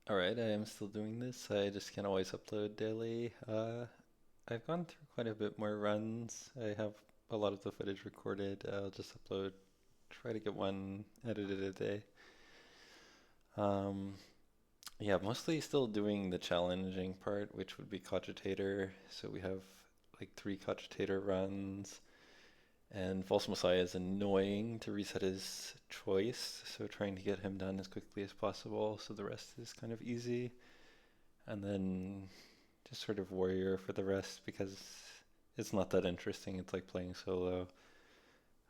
Alright, I am still doing this. I just can't always upload daily. I've gone through quite a bit more runs. I have a lot of the footage recorded. I'll just upload, try to get one edited a day. Um, yeah, mostly still doing the challenging part, which would be Cogitator. So we have like 3 Cogitator runs, and False Messiah is annoying to reset his choice, so trying to get him done as quickly as possible, so the rest is kind of easy. And then just sort of warrior for the rest because it's not that interesting. It's like playing solo,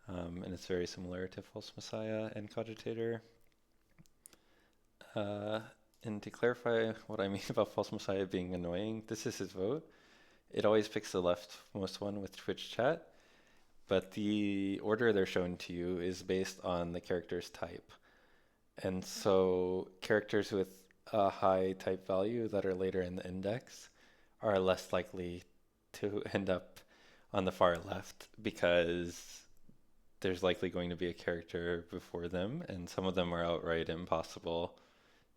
and it's very similar to False Messiah and Cogitator. Uh, and to clarify what I mean about False Messiah being annoying, this is his vote. It always picks the leftmost one with Twitch chat, but the order they're shown to you is based on the character's type. And so characters with a high type value that are later in the index are less likely to end up on the far left because there's likely going to be a character before them, and some of them are outright impossible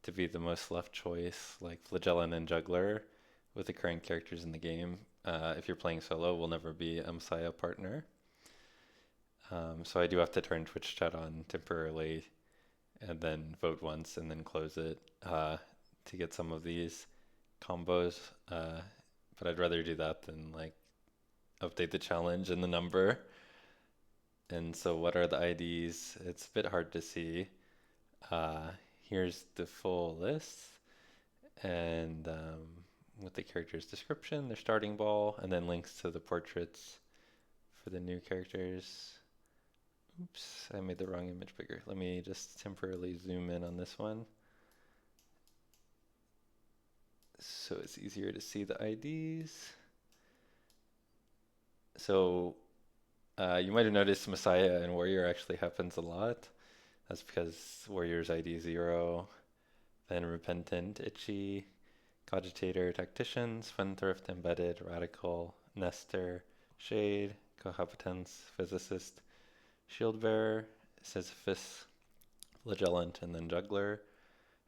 to be the most left choice, like Flagellan and Juggler, with the current characters in the game. If you're playing solo, will never be a Messiah partner. So I do have to turn Twitch chat on temporarily and then vote once and then close it to get some of these combos. But I'd rather do that than like update the challenge and the number. And so what are the IDs? It's a bit hard to see. Uh, Here's the full list, and with the character's description, their starting ball, and then links to the portraits for the new characters. Oops, I made the wrong image bigger. Let me just temporarily zoom in on this one so it's easier to see the IDs. So you might have noticed Messiah and Warrior actually happens a lot. That's because Warrior's ID 0, then Repentant, Itchy, Cogitator, Tactician, Spendthrift, Embedded, Radical, Nestor, Shade, Cohabitants, Physicist, Shieldbearer, Sisyphus, Flagellant, and then Juggler.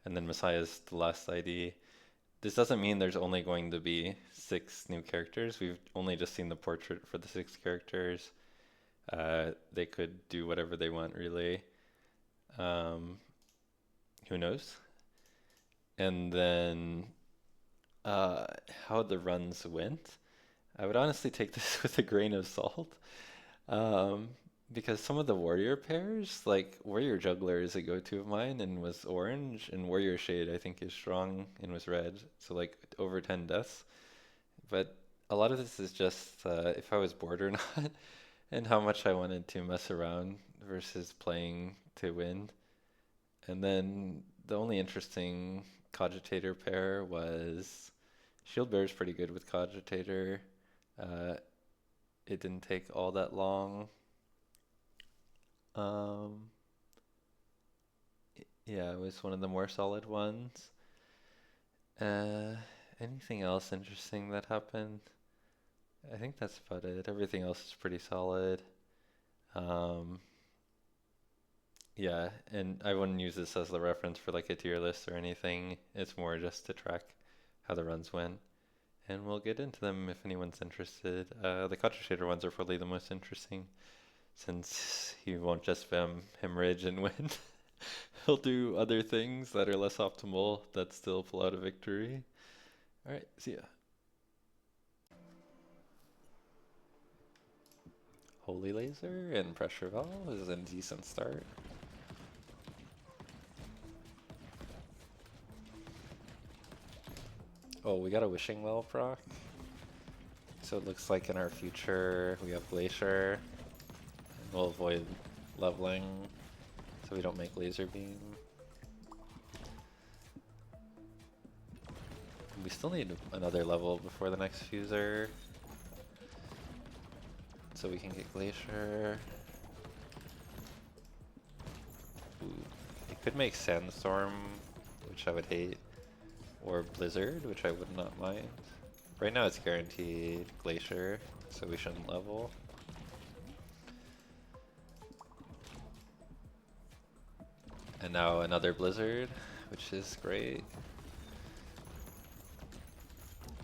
And then Messiah's the last ID. This doesn't mean there's only going to be 6 new characters. We've only just seen the portrait for the 6 characters. They could do whatever they want, really. Um, who knows? And then uh, how the runs went. I would honestly take this with a grain of salt. Um, because some of the warrior pairs, like Warrior Juggler is a go-to of mine and was orange, and Warrior Shade I think is strong and was red, so like over 10 deaths. But a lot of this is just if I was bored or not, and how much I wanted to mess around versus playing to win. And then the only interesting Cogitator pair was Shieldbearer is pretty good with Cogitator. Uh, it didn't take all that long. Um, yeah, it was one of the more solid ones. Uh, Anything else interesting that happened? I think that's about it. Everything else is pretty solid. Um, yeah, and I wouldn't use this as the reference for like a tier list or anything. It's more just to track how the runs went. And we'll get into them if anyone's interested. The Cogitator ones are probably the most interesting since he won't just spam hemorrhage and win. He'll do other things that are less optimal that still pull out a victory. Alright, see ya. Holy Laser and Pressure Valve is a decent start. Oh, we got a Wishing Well proc. So it looks like in our future we have Glacier. And we'll avoid leveling so we don't make Laser Beam. We still need another level before the next fuser, so we can get Glacier. Ooh, it could make Sandstorm, which I would hate, or Blizzard, which I would not mind. Right now it's guaranteed Glacier, so we shouldn't level. And now another Blizzard, which is great.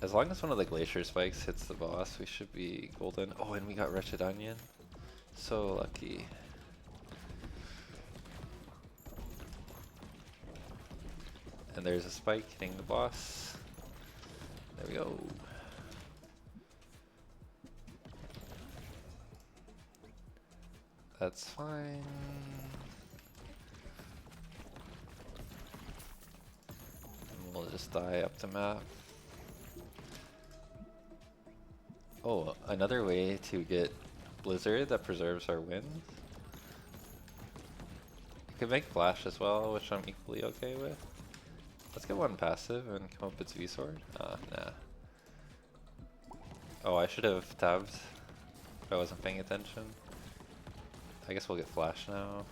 As long as one of the glacier spikes hits the boss, we should be golden. Oh, and we got Wretched Onion. So lucky. And there's a spike hitting the boss. There we go. That's fine. And we'll just die up the map. Oh, another way to get Blizzard that preserves our wins. You could make Flash as well, which I'm equally okay with. Let's get one passive and come up with V-Sword. Nah. Oh, I should have tabbed if I wasn't paying attention. I guess we'll get Flash now.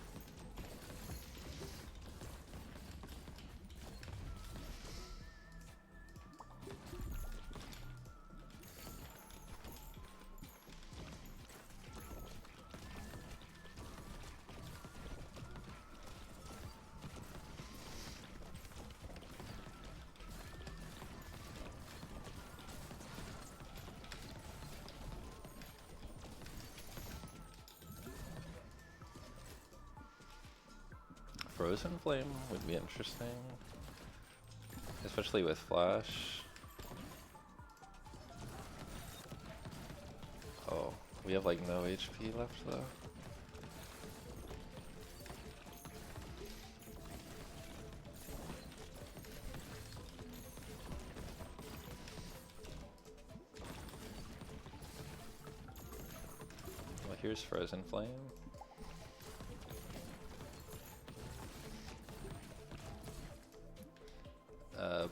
Frozen Flame would be interesting, especially with Flash. Oh, we have like no HP left though. Well, here's Frozen Flame.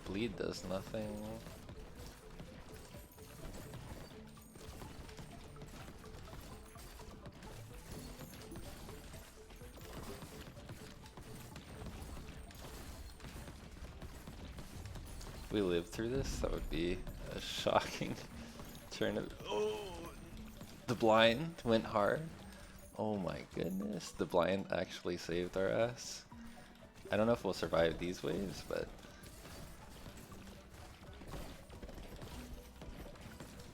Bleed does nothing. We lived through this, that would be a shocking turn of— oh! The blind went hard. Oh my goodness, the blind actually saved our ass. I don't know if we'll survive these waves, but—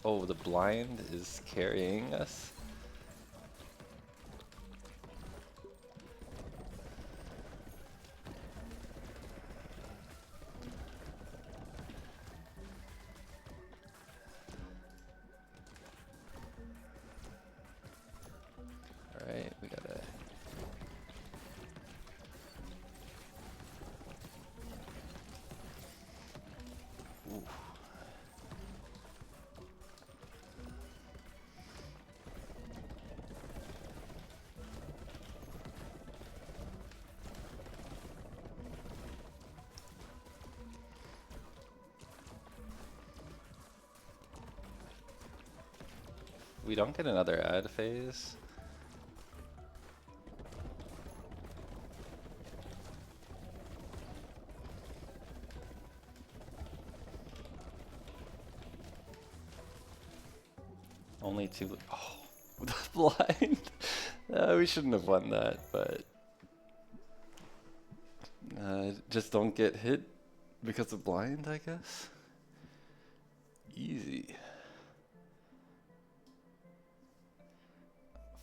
oh, the blind is carrying us. Alright, we gotta— ooh. We don't get another ad phase. Only two— oh, the blind. We shouldn't have won that, but just don't get hit because of blind, I guess. Easy.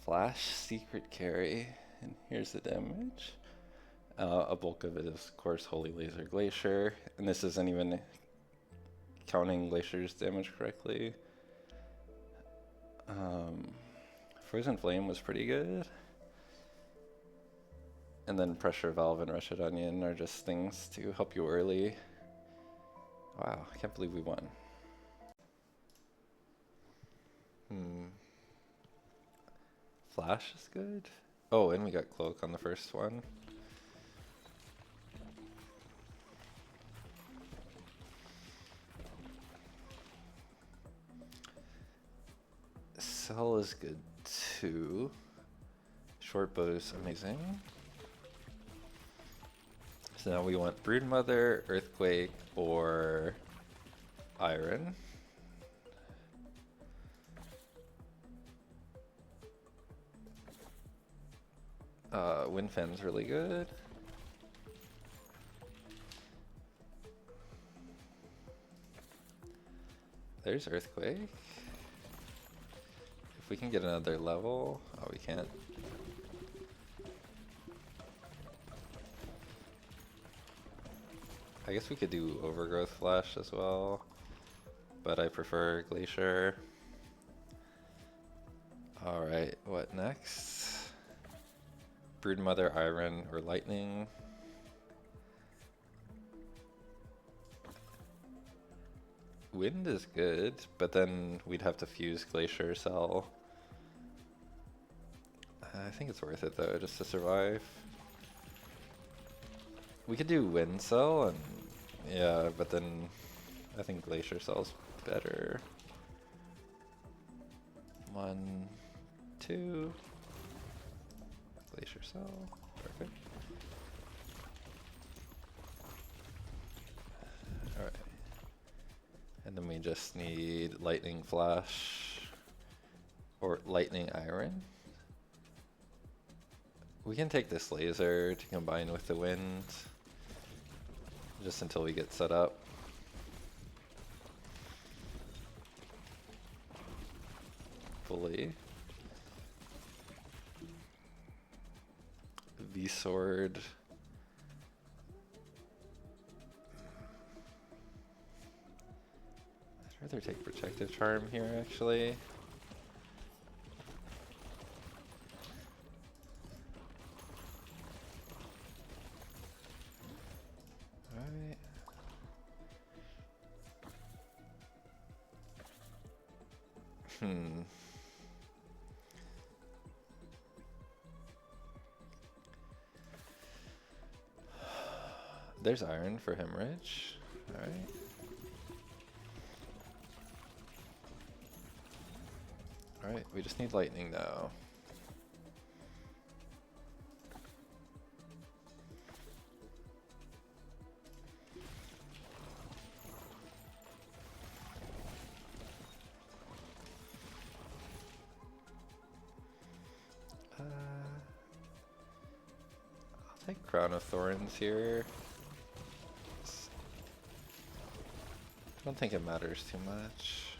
Flash secret carry, and here's the damage. A bulk of it is, of course, Holy Laser Glacier, and this isn't even counting Glacier's damage correctly. Frozen Flame was pretty good. And then Pressure Valve and Wretched Onion are just things to help you early. Wow, I can't believe we won. Flash is good. Oh, and we got Cloak on the first one. Cell is good too. Short bow is amazing. So now we want Broodmother, Earthquake, or Iron. Wind Fan's really good. There's Earthquake. If we can get another level. Oh, we can't. I guess we could do Overgrowth Flash as well, but I prefer Glacier. Alright, what next? Broodmother, Iron, or Lightning. Wind is good, but then we'd have to fuse Glacier Cell. I think it's worth it though, just to survive. We could do Wind Cell, and yeah, but then I think Glacier Cell's better. 1, 2. Glacier Cell, perfect. Alright. And then we just need Lightning Flash or Lightning Iron. We can take this laser to combine with the wind just until we get set up. Fully. V-Sword. I'd rather take Protective Charm here, actually. Alright. There's Iron for Hemorrhage. Alright. Alright, we just need Lightning now. I'll take Crown of Thorns here. I don't think it matters too much.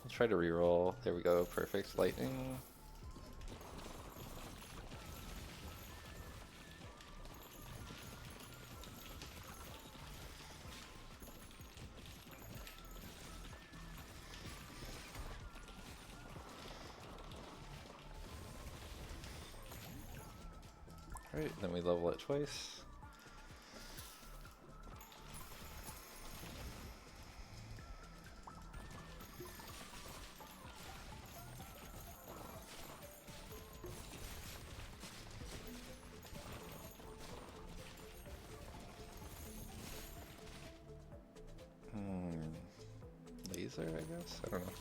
I'll try to reroll. There we go, perfect Lightning. Alright, then we level it twice. Laser, I guess? I don't know.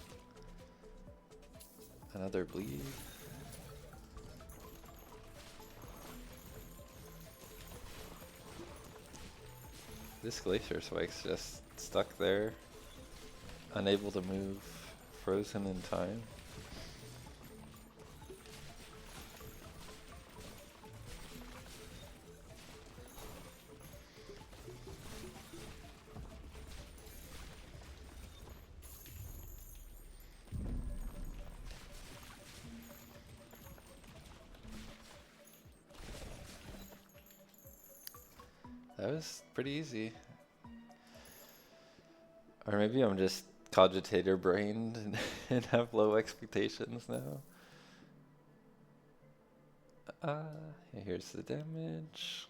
Another bleed. This Glacier Spike's just stuck there, unable to move, frozen in time. That was pretty easy. Or maybe I'm just Cogitator brained and have low expectations now. Here's the damage.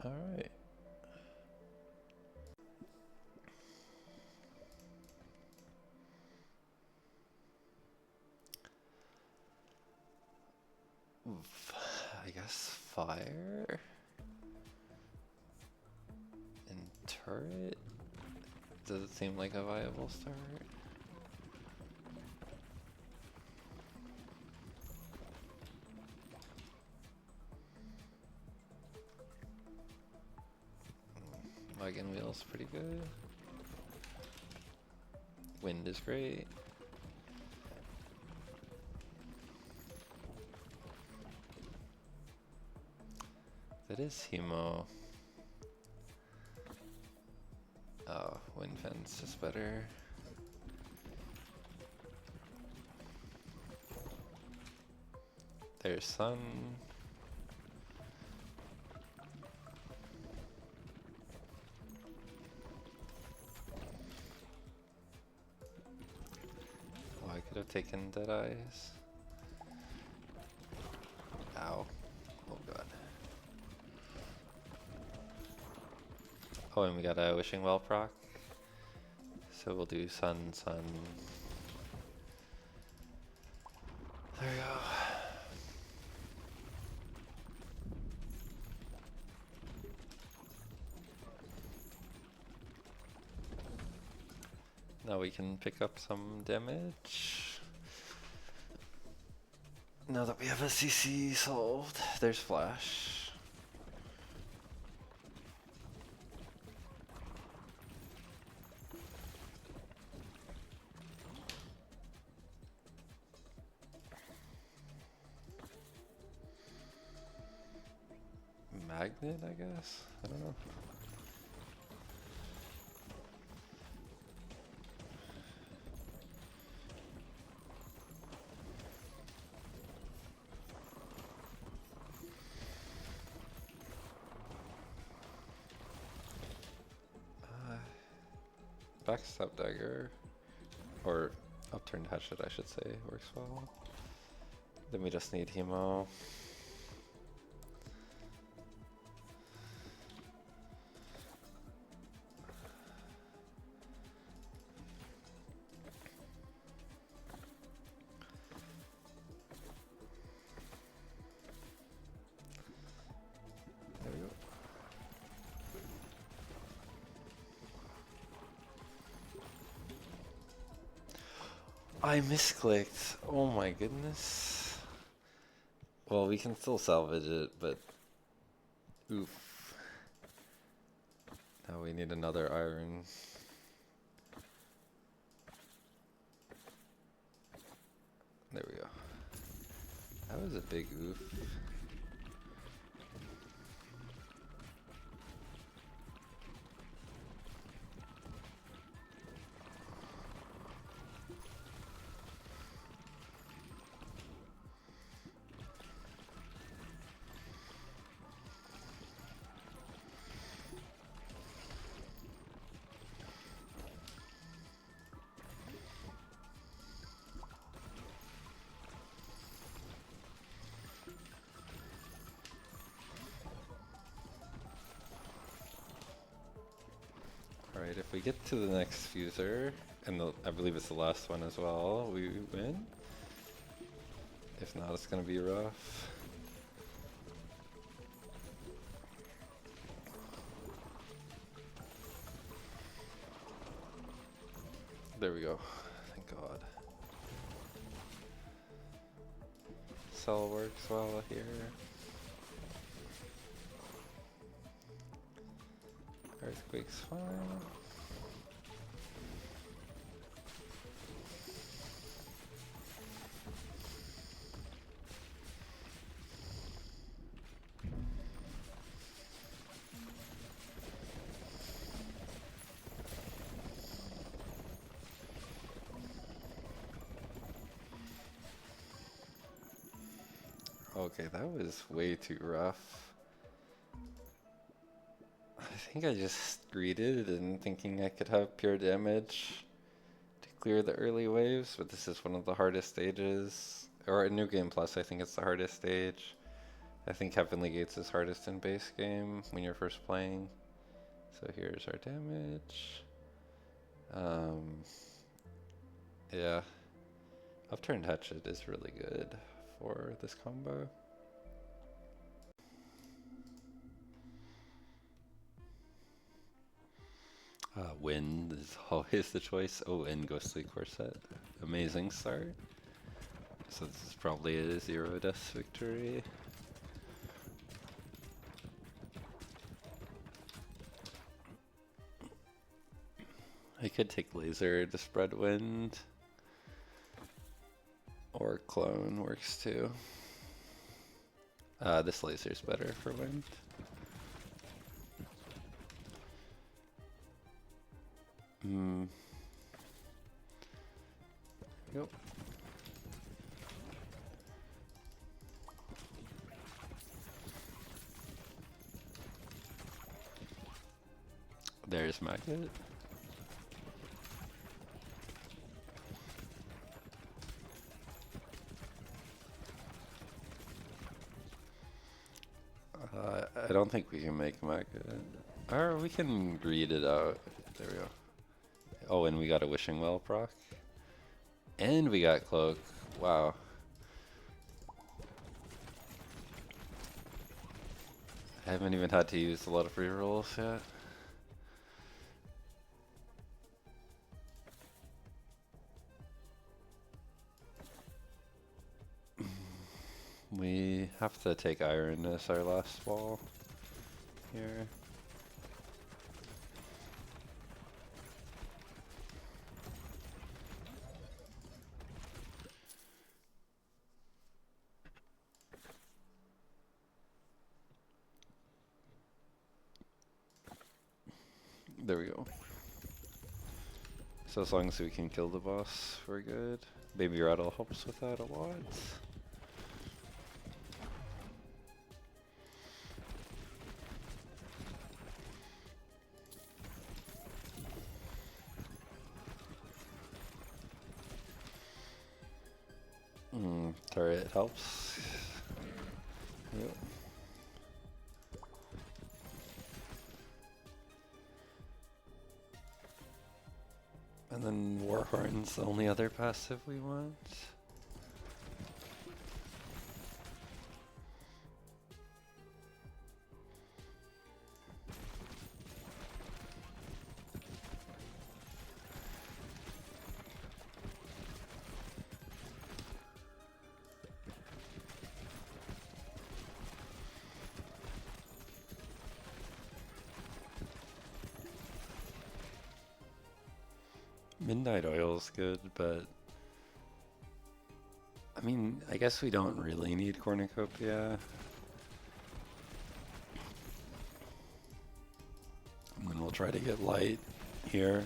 Alright. I guess fire and turret. Does it seem like a viable start? Wagon wheel's pretty good. Wind is great. It is Hemo. Oh, Wind Fence is better. There's Sun. Oh, I could have taken Deadeyes. Ow. Oh god. Oh, and we got a Wishing Well proc. So we'll do Sun, Sun. There we go. Now we can pick up some damage. Now that we have a CC solved, there's Flash. Magnet, I guess? I don't know. Backstab Dagger, or Upturned Hatchet I should say, works well. Then we just need Hemo. There we go. I misclicked. Oh my goodness. Well, we can still salvage it, but oof. Now we need another iron. There we go. That was a big oof. Alright, if we get to the next fuser, and I believe it's the last one as well, we win. If not, it's gonna be rough. There we go. Thank God. Cell works well here. Earthquake's fine. Okay, that was way too rough. I think I just greeted and thinking I could have pure damage to clear the early waves, but this is one of the hardest stages. Or in New Game Plus, I think it's the hardest stage. I think Heavenly Gates is hardest in base game when you're first playing. So here's our damage. Yeah. Upturned Hatchet is really good for this combo. Wind is always the choice. Oh, and Ghostly Corset. Amazing start. So this is probably a 0 death victory. I could take Laser to spread wind. Or Clone works too. This laser's better for wind. Yep. There's magnet. I don't think we can make magnet. Or we can read it out. There we go. Oh, and we got a wishing well proc. And we got cloak. Wow. I haven't even had to use a lot of rerolls yet. We have to take iron as our last wall here. There we go. So as long as we can kill the boss, we're good. Baby Rattle helps with that a lot. Turret helps. Yep. And then Warhorn's the only other passive we want. Midnight Oil's good, but I mean, I guess we don't really need Cornucopia. And then we'll try to get light here.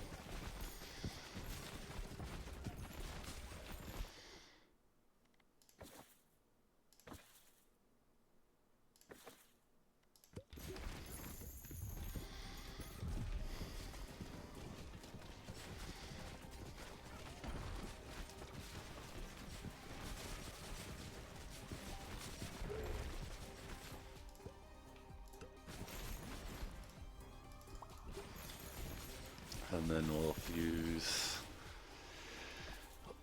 And then we'll fuse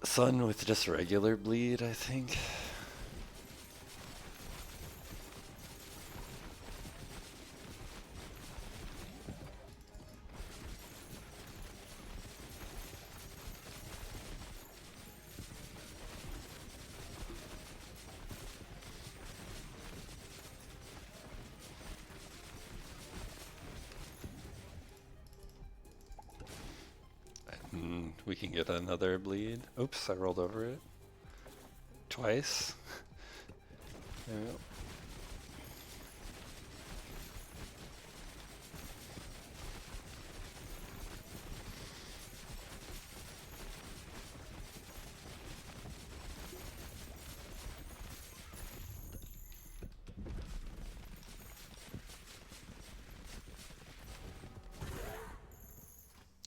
Sun with just regular bleed, I think. We can get another bleed. Oops, I rolled over it. Twice. There we go.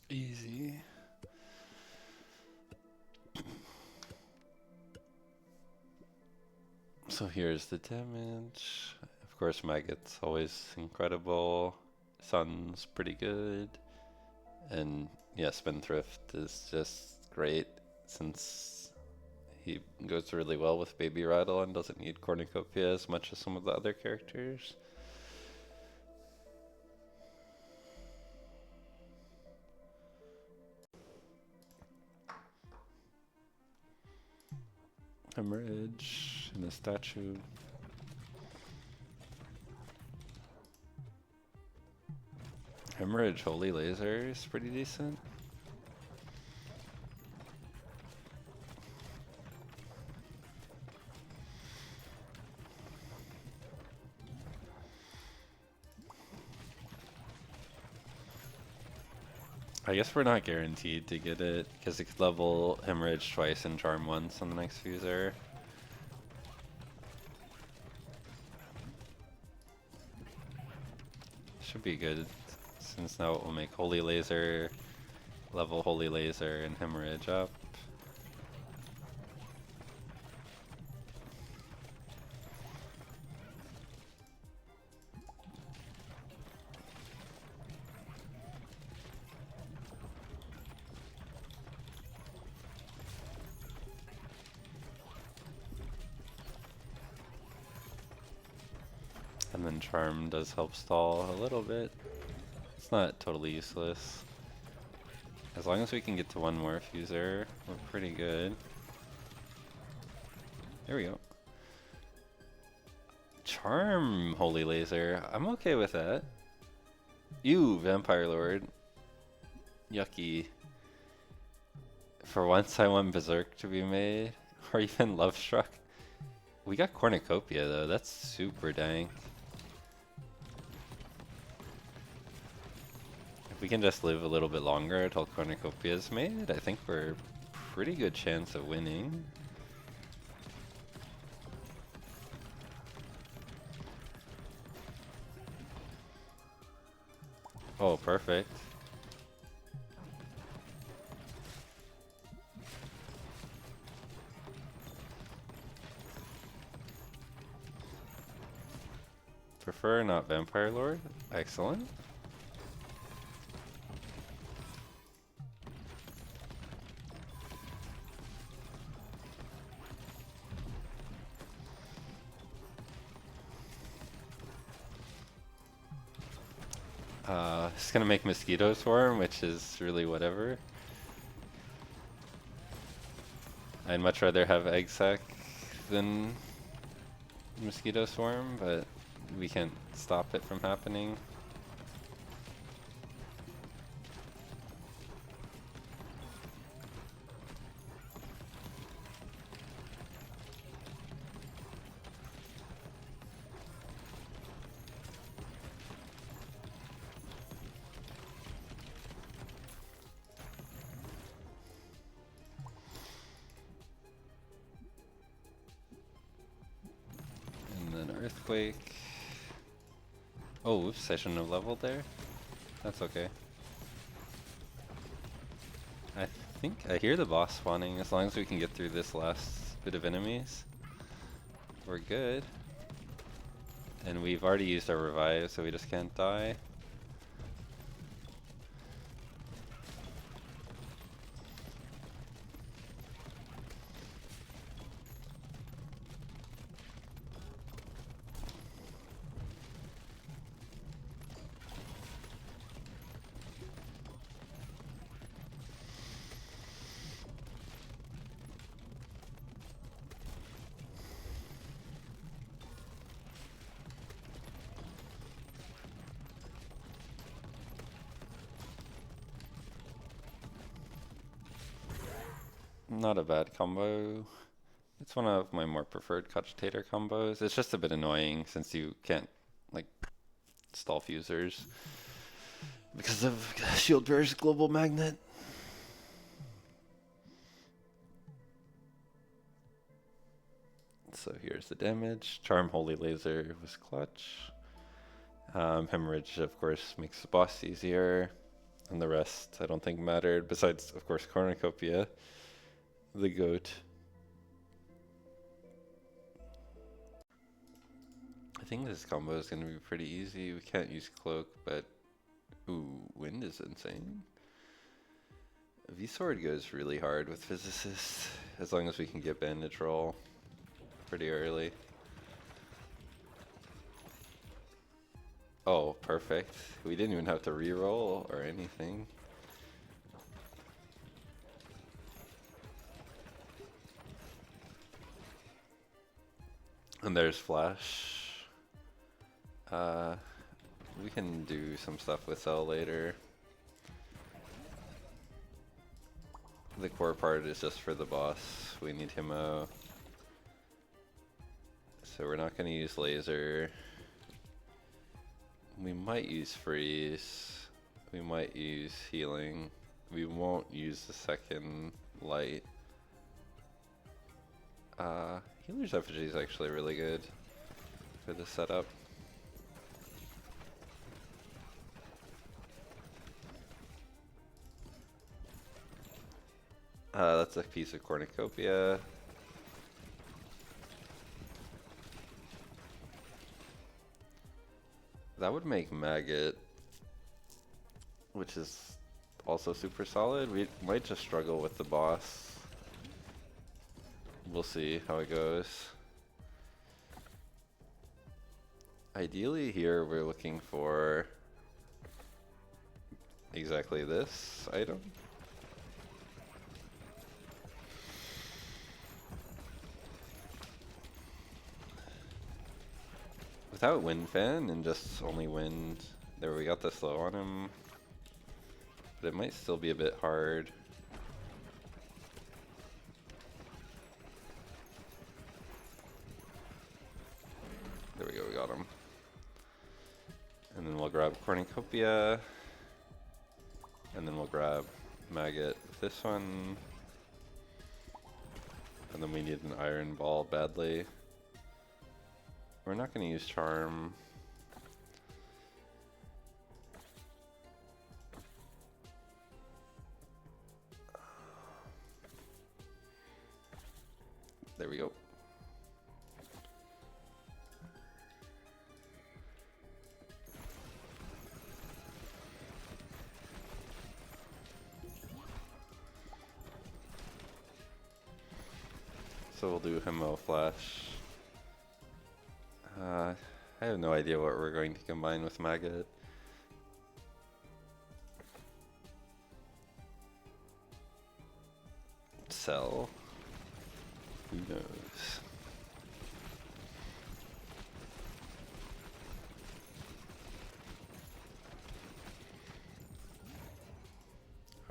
Easy. So here's the damage. Of course, Maggot's always incredible. Sun's pretty good. And yeah, Spendthrift is just great since he goes really well with Baby Rattle and doesn't need Cornucopia as much as some of the other characters. Hemorrhage and a statue. Hemorrhage Holy Laser is pretty decent. I guess we're not guaranteed to get it, because it could level Hemorrhage twice and Charm once on the next fuser. Should be good, since now it will make Holy Laser, level Holy Laser, and Hemorrhage up. And then Charm does help stall a little bit. It's not totally useless. As long as we can get to one more fuser, we're pretty good. There we go. Charm Holy Laser. I'm okay with that. Ew, Vampire Lord. Yucky. For once I want Berserk to be made. Or even Love Struck. We got Cornucopia though, that's super dank. If we can just live a little bit longer until Cornucopia is made, I think we're pretty good chance of winning. Oh, perfect. Prefer not Vampire Lord. Excellent. It's gonna make Mosquito Swarm, which is really whatever. I'd much rather have Egg Sac than Mosquito Swarm, but we can't stop it from happening. Earthquake. Oh, oops, I shouldn't have leveled there. That's okay. I think I hear the boss spawning. As long as we can get through this last bit of enemies, we're good. And we've already used our revive, so we just can't die. Not a bad combo. It's one of my more preferred Cogitator combos. It's just a bit annoying since you can't, like, stall fusers because of Shieldbearer's global magnet. So here's the damage. Charm Holy Laser was clutch. Hemorrhage, of course, makes the boss easier. And the rest I don't think mattered, besides, of course, Cornucopia, the goat. I think this combo is going to be pretty easy. We can't use Cloak, but... Ooh, Wind is insane. V-Sword goes really hard with Physicist, as long as we can get Bandage Roll pretty early. Oh, perfect. We didn't even have to reroll or anything. And there's Flash. We can do some stuff with Cell later. The core part is just for the boss. We need him out. So we're not going to use Laser. We might use Freeze. We might use Healing. We won't use the second light. Healer's Effigy is actually really good for the setup. That's a piece of cornucopia. That would make Maggot, which is also super solid. We might just struggle with the boss. We'll see how it goes. Ideally here we're looking for exactly this item. Without Wind Fan and just only wind, there we got the slow on him, but it might still be a bit hard. There we go, we got him. And then we'll grab Cornucopia, and then we'll grab Maggot with this one, and then we need an Iron Ball badly. We're not going to use Charm. There we go. So we'll do Hemo Flash. I have no idea what we're going to combine with Maggot. Cell. Who knows?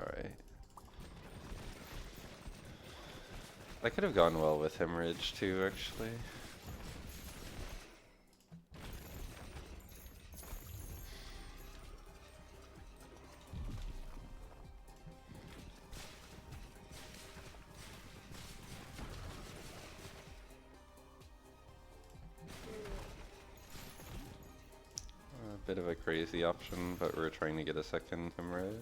Alright. I could have gone well with Hemorrhage too, actually. Bit of a crazy option, but we're trying to get a second Hemorrhage.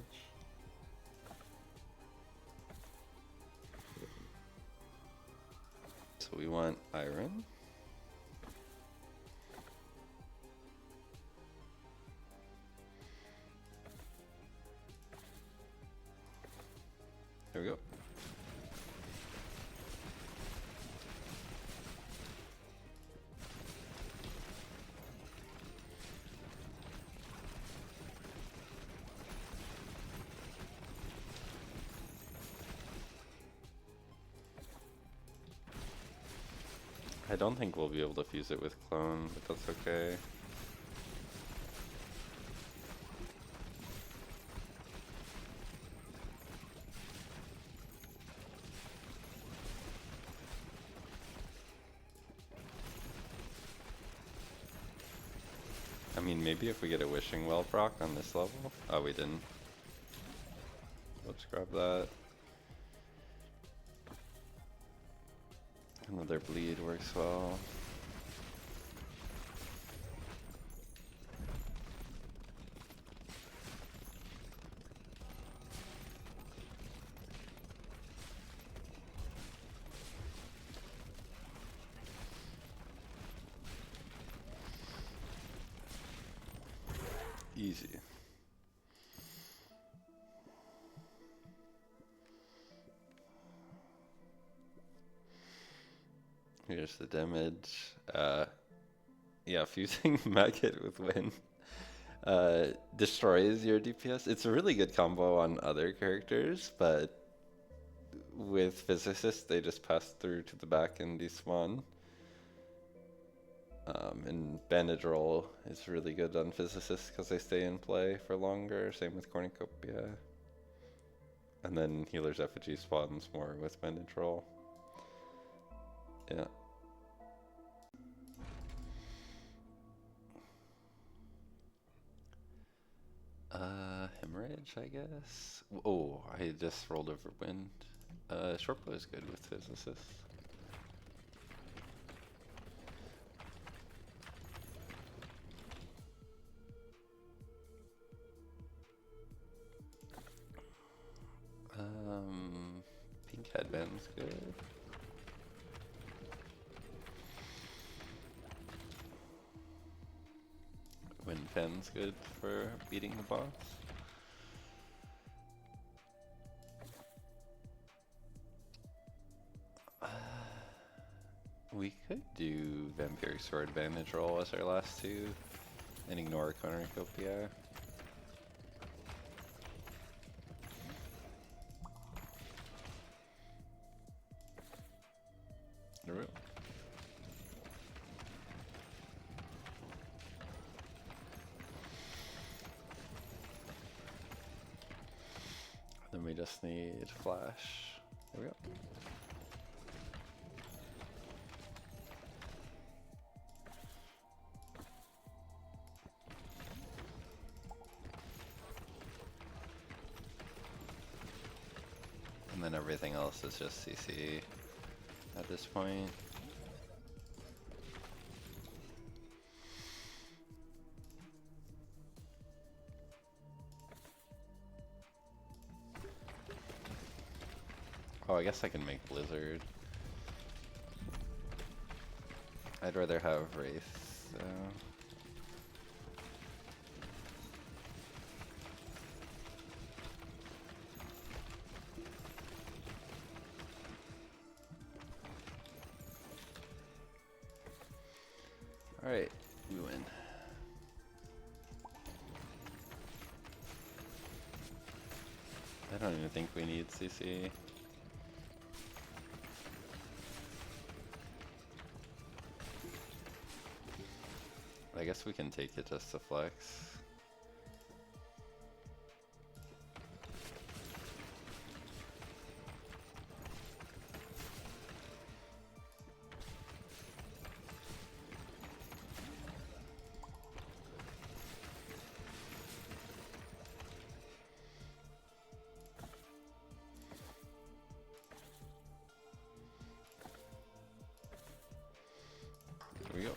So we want Iron. There we go. I don't think we'll be able to fuse it with Clone, but that's okay. I mean, maybe if we get a Wishing Well proc on this level. Oh, we didn't. Let's grab that. Another bleed works well. Easy. Here's the damage. Yeah, fusing Maggot with Wind destroys your DPS. It's a really good combo on other characters, but with Physicist, they just pass through to the back and despawn. And Bandage Roll is really good on Physicist because they stay in play for longer. Same with Cornucopia. And then Healer's Effigy spawns more with Bandage Roll. Yeah. Hemorrhage. damage, I guess. Oh, I just rolled over wind. Short bow is good with Physicist. Pink headband's good. Wind fan's good for beating the boss. We could do Vampiric Sword Advantage roll as our last two, and ignore Cornucopia. Then we just need flash. There we go. And then everything else is just CC at this point. Oh, I guess I can make Blizzard. I'd rather have Wraith, so. Alright, we win. I don't even think we need CC. I guess we can take it just to flex. Here we go.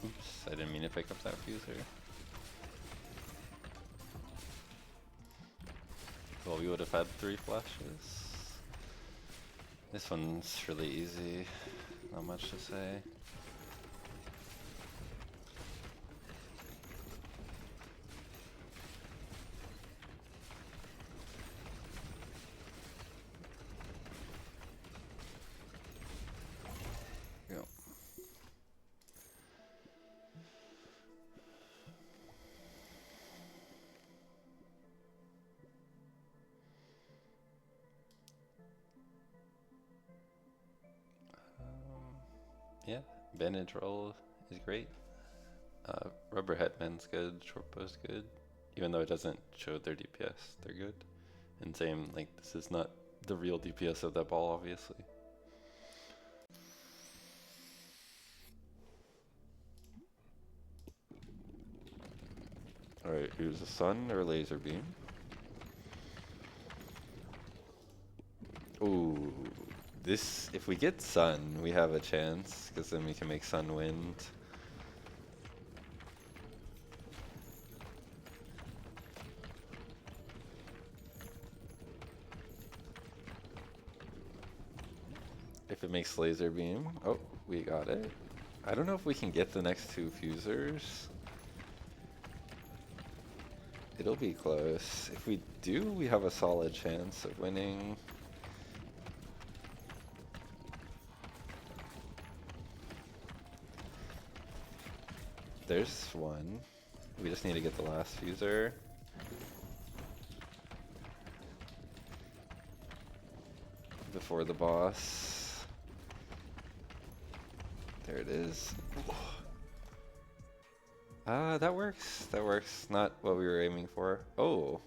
Oops, I didn't mean to pick up that fuser. Well, we would have had 3 flashes. This one's really easy, not much to say. Go. Yeah, bandage roll is great. Rubber headband's good, short bow's good. Even though it doesn't show their DPS, they're good. And same, like, this is not the real DPS of that ball, obviously. Alright, here's a sun or laser beam. Ooh. This, if we get sun, we have a chance, because then we can make sun wind. If it makes laser beam. Oh, we got it. I don't know if we can get the next two fusers. It'll be close. If we do, we have a solid chance of winning. There's one. We just need to get the last fuser. Before the boss. There it is. That works. That works. Not what we were aiming for. Oh.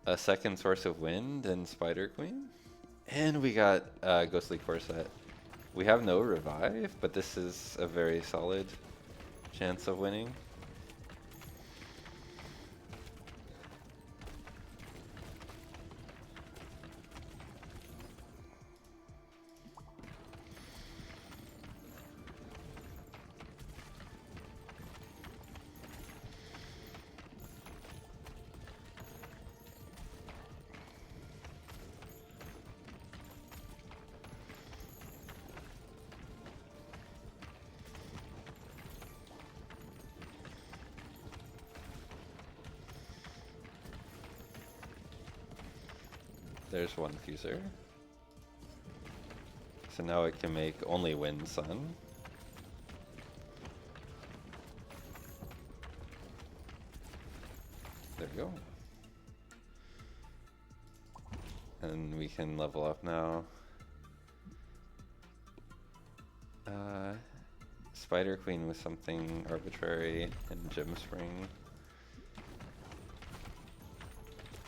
A second source of wind and Spider Queen. And we got Ghostly Corset. We have no revive, but this is a very solid chance of winning. There's one fuser. So now it can make only wind sun. There we go. And we can level up now. Spider Queen with something arbitrary and Gem Spring.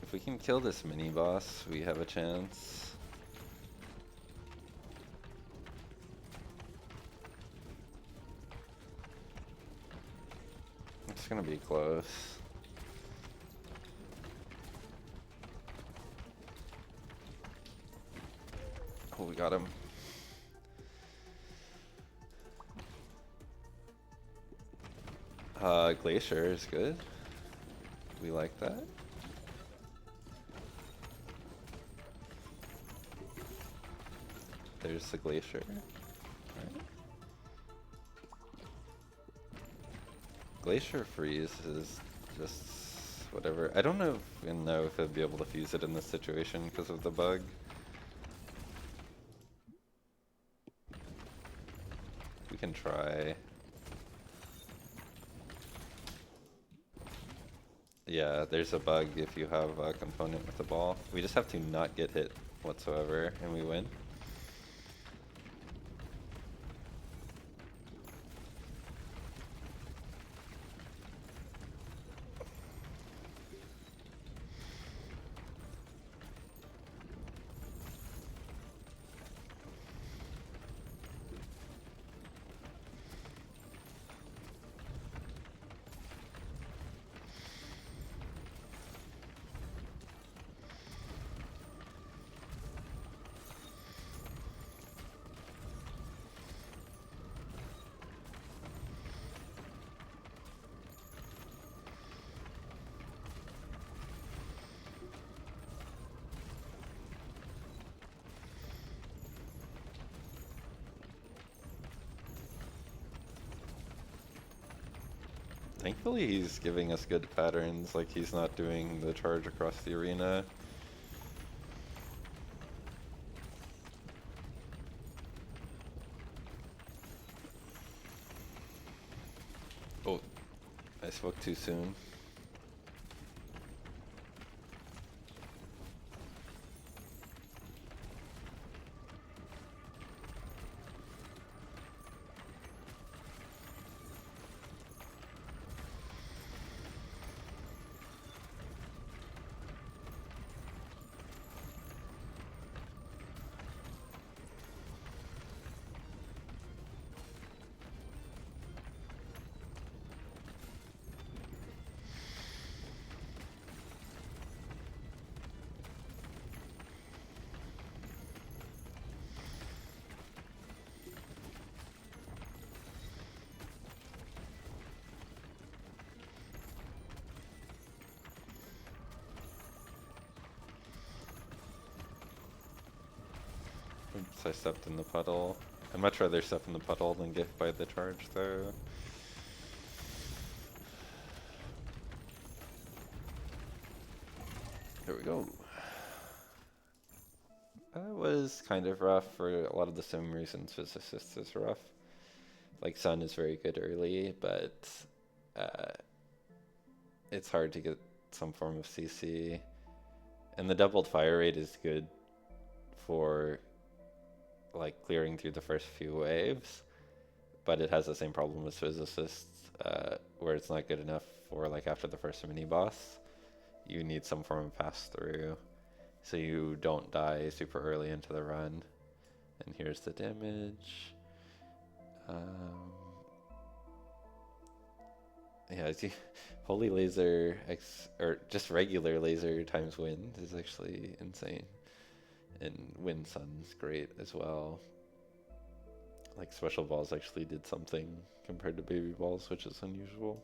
If we can kill this mini boss, we have a chance. It's gonna be close. Oh, we got him. Glacier is good. We like that. There's the Glacier. Right. Glacier Freeze is just whatever. I don't know if I'd be able to fuse it in this situation because of the bug. We can try. Yeah, there's a bug if you have a component with the ball. We just have to not get hit whatsoever and we win. Thankfully he's giving us good patterns, like he's not doing the charge across the arena. Oh, I spoke too soon. So I stepped in the puddle. I'd much rather step in the puddle than get by the charge though. There we go. That was kind of rough for a lot of the same reasons Physicist is rough. Like Sun is very good early, but it's hard to get some form of CC. And the doubled fire rate is good for like clearing through the first few waves, but it has the same problem as Physicist, where it's not good enough for like after the first mini boss. You need some form of pass through, so you don't die super early into the run. And here's the damage. Yeah, see, holy laser or just regular laser times wind is actually insane. And wind sun's great as well. Like special balls actually did something compared to baby balls, which is unusual.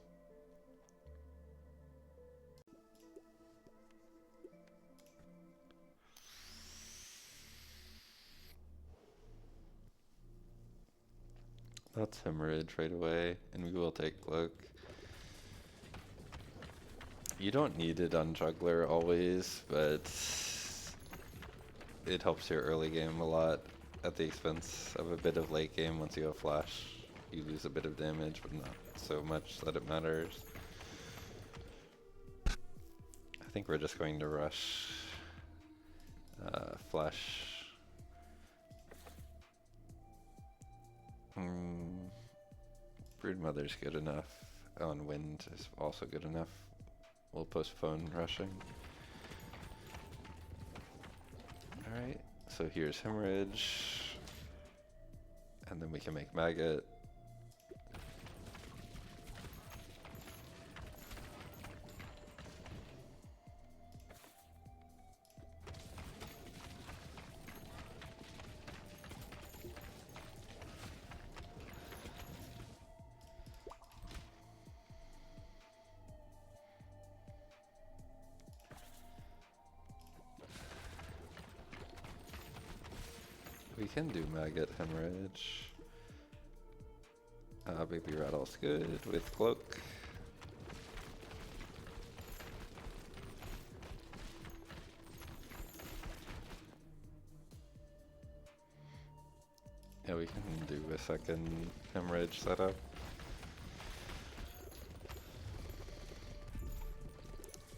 That's hemorrhage right away, and we will take cloak. You don't need it on Juggler always, but it helps your early game a lot at the expense of a bit of late game. Once you have flash, you lose a bit of damage, but not so much that it matters. I think we're just going to rush flash. Broodmother's good enough. On wind is also good enough. We'll postpone rushing. Alright, so here's hemorrhage. And then we can make maggot. We can do maggot hemorrhage. Baby rattle's good with cloak. Yeah, we can do a second hemorrhage setup.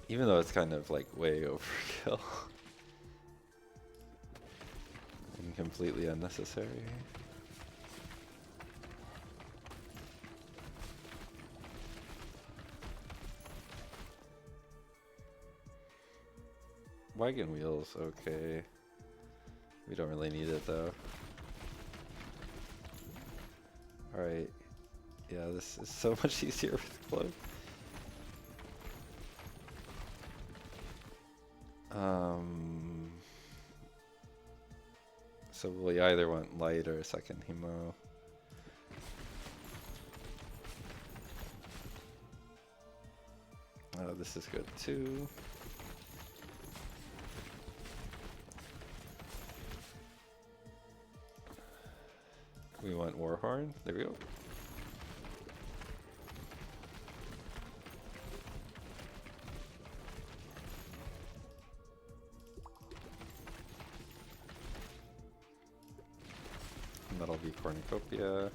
Even though it's kind of like way overkill. And completely unnecessary. Wagon wheel's okay. We don't really need it though. Alright. Yeah, this is so much easier with cloak. So we either want light or a second hemo. This is good too. We want Warhorn. There we go. And that'll be Cornucopia.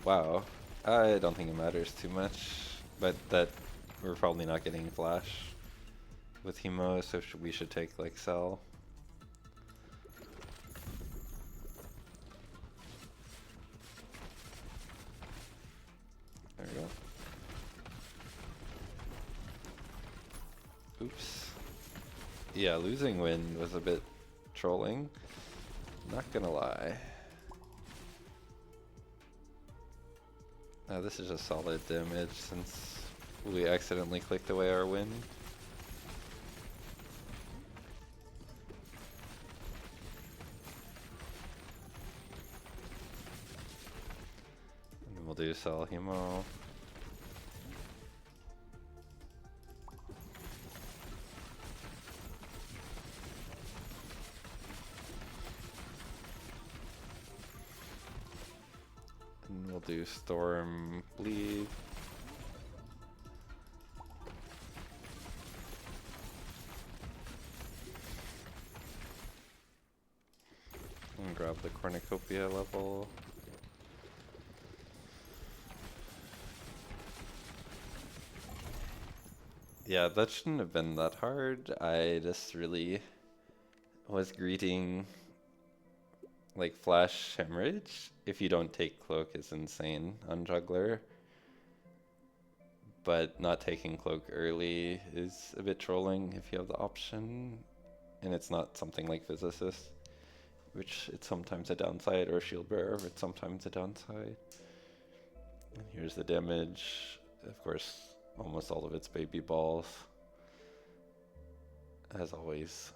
Wow. I don't think it matters too much, but that we're probably not getting flash with Hemo, so we should take like Cell. There we go. Oops. Yeah, losing wind was a bit trolling. Not gonna lie. This is just solid damage since we accidentally clicked away our wind. And we'll do Cell Hemo. And we'll do Storm Bleed. And grab the Cornucopia level. Yeah, that shouldn't have been that hard. I just really was greeting like Flash Hemorrhage. If you don't take Cloak is insane on Juggler. But not taking Cloak early is a bit trolling if you have the option. And it's not something like Physicist, which it's sometimes a downside, or Shieldbearer, it's sometimes a downside. And here's the damage. Of course, almost all of it's baby balls, as always.